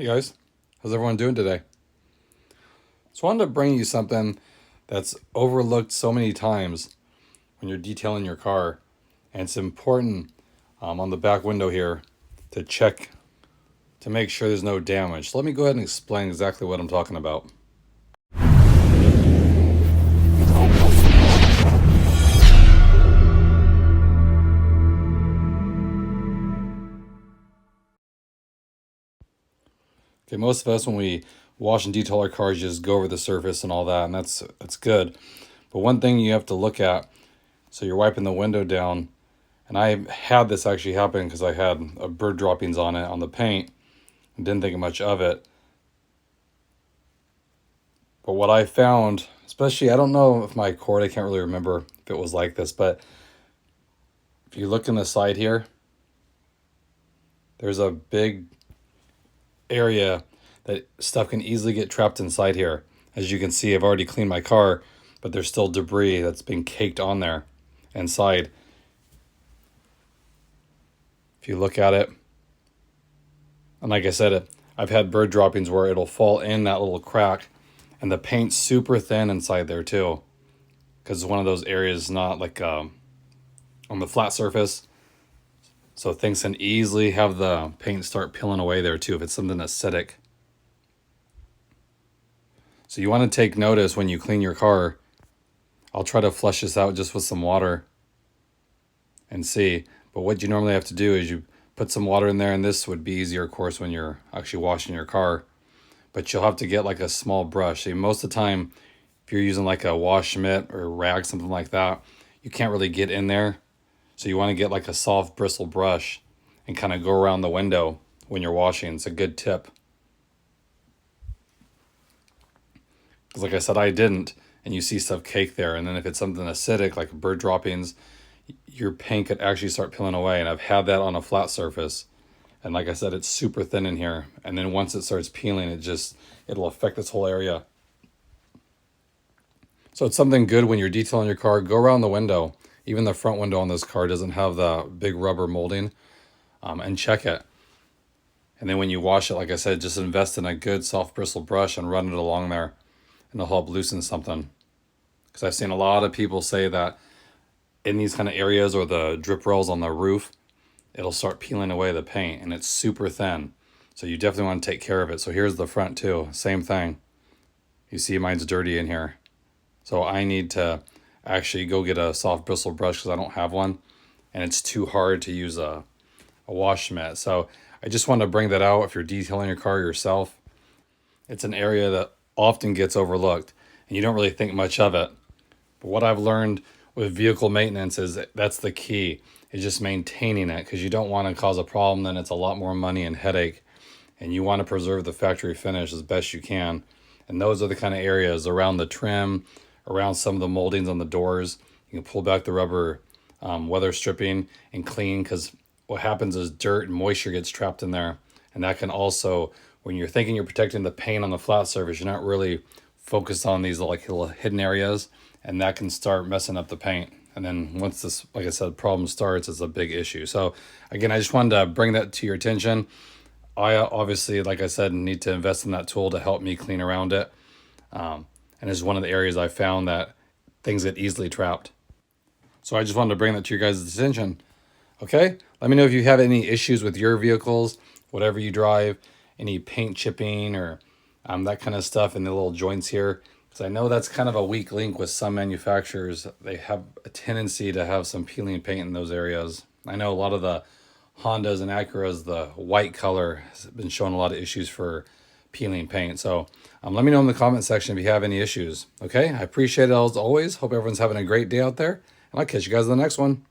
Hey guys, how's everyone doing today? So I wanted to bring you something that's overlooked so many times when you're detailing your car, and it's important on the back window here to check to make sure there's no damage. So let me go ahead and explain exactly what I'm talking about. Okay, most of us when we wash and detail our cars, just go over the surface and all that, and that's good. But one thing you have to look at, so you're wiping the window down, and I had this actually happen because I had bird droppings on it on the paint and didn't think much of it. But what I found, especially, I don't know if my cord, I can't really remember if it was like this, but if you look in the side here, there's a big area that stuff can easily get trapped inside here. As you can see, I've already cleaned my car, but there's still debris that's been caked on there inside. If you look at it, and like I said, I've had bird droppings where it'll fall in that little crack, and the paint's super thin inside there too, because one of those areas is not like on the flat surface. So things can easily have the paint start peeling away there too if it's something acidic. So you want to take notice when you clean your car. I'll try to flush this out just with some water and see. But what you normally have to do is you put some water in there, and this would be easier, of course, when you're actually washing your car. But you'll have to get like a small brush. See, most of the time, if you're using like a wash mitt or rag, something like that, you can't really get in there. So you want to get like a soft bristle brush and kind of go around the window when you're washing. It's a good tip. Because like I said, I didn't, and you see stuff caked there. And then if it's something acidic, like bird droppings, your paint could actually start peeling away. And I've had that on a flat surface. And like I said, it's super thin in here. And then once it starts peeling, it'll affect this whole area. So it's something good when you're detailing your car. Go around the window. Even the front window on this car doesn't have the big rubber molding, and check it. And then when you wash it, like I said, just invest in a good soft bristle brush and run it along there, and it'll help loosen something. Because I've seen a lot of people say that in these kind of areas or the drip rails on the roof, it'll start peeling away the paint, and it's super thin. So you definitely want to take care of it. So here's the front too, same thing. You see mine's dirty in here. So I need to actually go get a soft bristle brush because I don't have one, and it's too hard to use a wash mitt. So I just want to bring that out if you're detailing your car yourself. It's an area that often gets overlooked and you don't really think much of it. But what I've learned with vehicle maintenance is that's the key, is just maintaining it, because you don't want to cause a problem. Then it's a lot more money and headache, and you want to preserve the factory finish as best you can. And those are the kind of areas around the trim, around some of the moldings on the doors. You can pull back the rubber weather stripping and clean, because what happens is dirt and moisture gets trapped in there. And that can also, when you're thinking you're protecting the paint on the flat surface, you're not really focused on these like little hidden areas, and that can start messing up the paint. And then once this, like I said, problem starts, it's a big issue. So again, I just wanted to bring that to your attention. I obviously, like I said, need to invest in that tool to help me clean around it. And it's one of the areas I found that things get easily trapped. So I just wanted to bring that to your guys' attention. Okay? Let me know if you have any issues with your vehicles, whatever you drive, any paint chipping or that kind of stuff in the little joints here. Because I know that's kind of a weak link with some manufacturers. They have a tendency to have some peeling paint in those areas. I know a lot of the Hondas and Acuras, the white color has been showing a lot of issues for peeling paint. So let me know in the comment section if you have any issues. Okay, I appreciate it as always. Hope everyone's having a great day out there, and I'll catch you guys in the next one.